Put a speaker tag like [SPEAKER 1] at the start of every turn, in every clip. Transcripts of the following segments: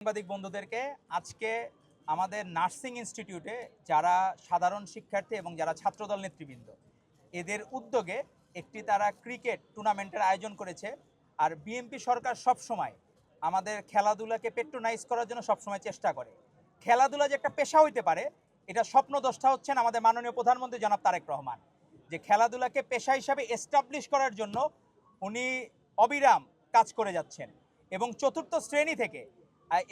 [SPEAKER 1] সাংবাদিক বন্ধুদেরকে আজকে আমাদের নার্সিং ইনস্টিটিউটে যারা সাধারণ শিক্ষার্থী এবং যারা ছাত্রদল নেতৃবৃন্দ এদের উদ্যোগে একটি তারা ক্রিকেট টুর্নামেন্টের আয়োজন করেছে। আর বিএনপি সরকার সব সময় আমাদের খেলাধুলাকে পেট্রোনাইজ করার জন্য সবসময় চেষ্টা করে। খেলাধুলা যে একটা পেশা হইতে পারে এটা স্বপ্নদ্রষ্টা হচ্ছেন আমাদের মাননীয় প্রধানমন্ত্রী জনাব তারেক রহমান, যে খেলাধুলাকে পেশা হিসাবে এস্টাবলিশ করার জন্য উনি অবিরাম কাজ করে যাচ্ছেন। এবং চতুর্থ শ্রেণী থেকে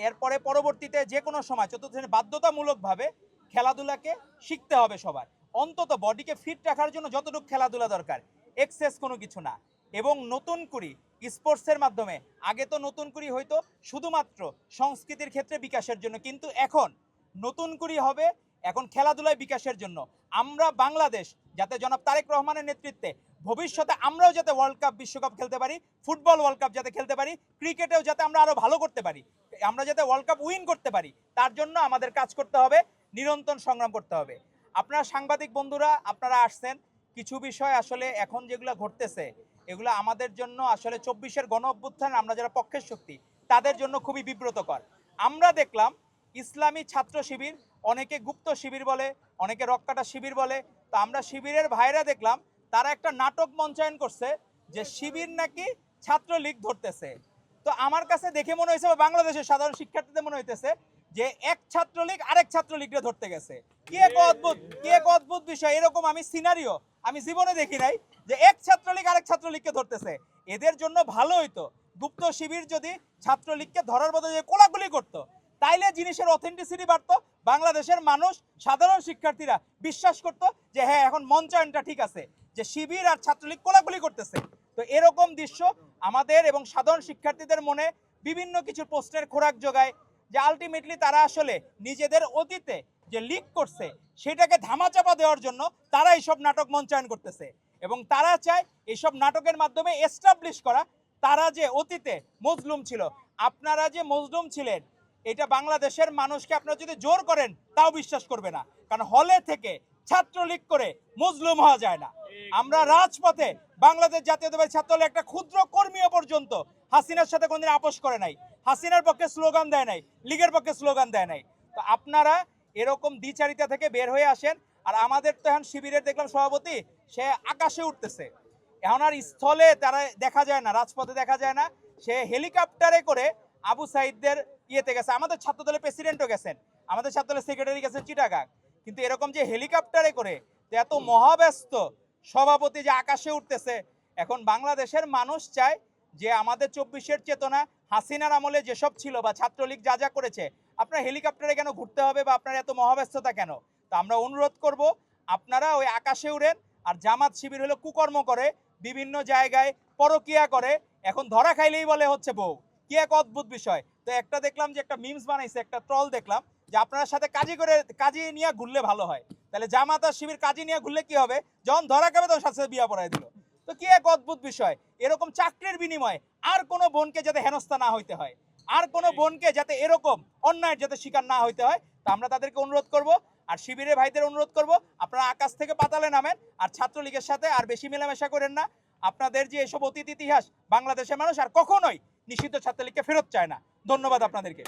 [SPEAKER 1] এরপরে পরবর্তীতে যে কোনো সময় চতুর্থ শ্রেণী বাধ্যতামূলকভাবে খেলাধুলাকে শিখতে হবে সবার, অন্তত বডিকে ফিট রাখার জন্য যতটুকু খেলাধুলা দরকার, এক্সেস কোনো কিছু না। এবং নতুন করি স্পোর্টসের মাধ্যমে, আগে তো নতুন করি হয়তো শুধুমাত্র সংস্কৃতির ক্ষেত্রে বিকাশের জন্য, কিন্তু এখন নতুন করি হবে এখন খেলাধুলায় বিকাশের জন্য। আমরা বাংলাদেশ যাতে জনাব তারেক রহমানের নেতৃত্বে ভবিষ্যতে আমরাও যাতে ওয়ার্ল্ড কাপ বিশ্বকাপ খেলতে পারি, ফুটবল ওয়ার্ল্ড কাপ যাতে খেলতে পারি, ক্রিকেটেও যাতে আমরা আরও ভালো করতে পারি, আমরা যাতে ওয়ার্ল্ড কাপ উইন করতে পারি, তার জন্য আমাদের কাজ করতে হবে, নিরন্তর সংগ্রাম করতে হবে। আপনারা সাংবাদিক বন্ধুরা আপনারা আসছেন, কিছু বিষয় আসলে এখন যেগুলো ঘটতেছে এগুলো আমাদের জন্য আসলে 24-এর গণ অভ্যুত্থান আমরা যারা পক্ষের শক্তি তাদের জন্য খুবই বিব্রতকর। আমরা দেখলাম ইসলামী ছাত্র শিবির, অনেকে গুপ্ত শিবির বলে, অনেকে রক্কাটা শিবির বলে, তো আমরা শিবিরের ভাইরা দেখলাম তারা একটা নাটক মঞ্চায়ন করছে যে শিবির নাকি ছাত্রলীগ ধরতেছে। তো আমার কাছে দেখে মনে হয়েছে, বাংলাদেশের সাধারণ শিক্ষার্থীদের মনে হইতেছে যে এক ছাত্রলীগ আরেক ছাত্রলীগকে ধরতে গেছে। কি এক অদ্ভুত বিষয়! এরকম আমি সিনারিও আমি জীবনে দেখি নাই যে এক ছাত্রলীগ আরেক ছাত্রলীগকে ধরতেছে। এদের জন্য ভালো হইতো গুপ্ত শিবির যদি ছাত্রলীগকে ধরার বদলে কোলাগুলি করতো, তাইলে জিনিসের অথেন্টিসিটি বাড়তো, বাংলাদেশের মানুষ সাধারণ শিক্ষার্থীরা বিশ্বাস করতো যে হ্যাঁ এখন মঞ্চায়নটা ঠিক আছে, যে শিবির আর ছাত্রলীগ কোলাগুলি করতেছে। তো এরকম দৃশ্য আমাদের এবং সাধারণ শিক্ষার্থীদের মনে বিভিন্ন কিছু প্রশ্নের খোরাক যোগায়, যে আলটিমেটলি তারা আসলে নিজেদের অতীতে যে লিক করছে সেটাকে ধামাচাপা দেওয়ার জন্য তারা এইসব নাটক মঞ্চায়ন করতেছে। এবং তারা চায় এইসব নাটকের মাধ্যমে এস্টাবলিশ করা তারা যে অতীতে মজলুম ছিল। আপনারা যে মজলুম ছিলেন এটা বাংলাদেশের মানুষকে আপনারা যদি জোর করেন তাও বিশ্বাস করবে না, কারণ হলে থেকে ছাত্রলীগ করে মজলুম হওয়া যায় না। আমরা রাজপথে বাংলাদেশ জাতীয়তাবাদী ছাত্রলীগ একটা ক্ষুদ্র কর্মীও পর্যন্ত হাসিনার সাথে কোনদিন আপোষ করে নাই, হাসিনার পক্ষে স্লোগান দেয় নাই, লীগের পক্ষে স্লোগান দেয় নাই। তো আপনারা এরকম দ্বিচারিতা থেকে বের হয়ে আসেন। আর আমাদের তো এখন শিবিরের দেখলাম সভাপতি সে আকাশে উঠতেছে, এখন আর স্থলে তারা দেখা যায় না, রাজপথে দেখা যায় না, সে হেলিকপ্টারে করে আবু সাইদদের ইয়েতে গেছে। আমাদের ছাত্রদলের প্রেসিডেন্টও গেছেন, আমাদের ছাত্রদলের সেক্রেটারি গেছেন চিটাগাং, কিন্তু এরকম যে হেলিকপ্টারে করে এত মহাব্যস্ত সভাপতি যে আকাশে উঠতেছে। এখন বাংলাদেশের মানুষ চায় যে আমাদের 24-এর চেতনা হাসিনার আমলে যেসব ছিল বা ছাত্রলীগ যা যা করেছে, আপনার হেলিকপ্টারে কেন ঘুরতে হবে বা আপনার এত মহাব্যস্ততা কেন? তো আমরা অনুরোধ করব আপনারা ওই আকাশে উড়েন। আর জামাত শিবির হলো কুকর্ম করে, বিভিন্ন জায়গায় পরকিয়া করে, এখন ধরা খাইলেই বলে হচ্ছে বউ। কি এক অদ্ভুত বিষয়! তো একটা দেখলাম যে একটা মিমস বানাইছে, একটা ট্রল দেখলাম যে আপনার সাথে কাজী নিয়ে ঘুরলে ভালো হয়, তাহলে জামাত আর শিবির কাজী নিয়ে ঘুরলে কি হবে, যখন ধরা খাবে তখন সাথে বিয়া পড়াই দিল। তো কি এক অদ্ভুত বিষয়! এরকম চাকরির বিনিময়ে আর কোনো বোনকে যাতে হেনস্থা না হইতে হয়, আর কোনো বোনকে যাতে এরকম অন্যায়ের যাতে শিকার না হইতে হয়, তা আমরা তাদেরকে অনুরোধ করব। আর শিবিরের ভাইদের অনুরোধ করব আপনারা আকাশ থেকে পাতালে নামেন, আর ছাত্রলীগের সাথে আর বেশি মেলামেশা করেন না। আপনাদের যে এসব অতীত ইতিহাস বাংলাদেশের মানুষ আর কখনোই নিষিদ্ধ ছাত্রলীগকে ফেরত চায় না। ধন্যবাদ আপনাদেরকে।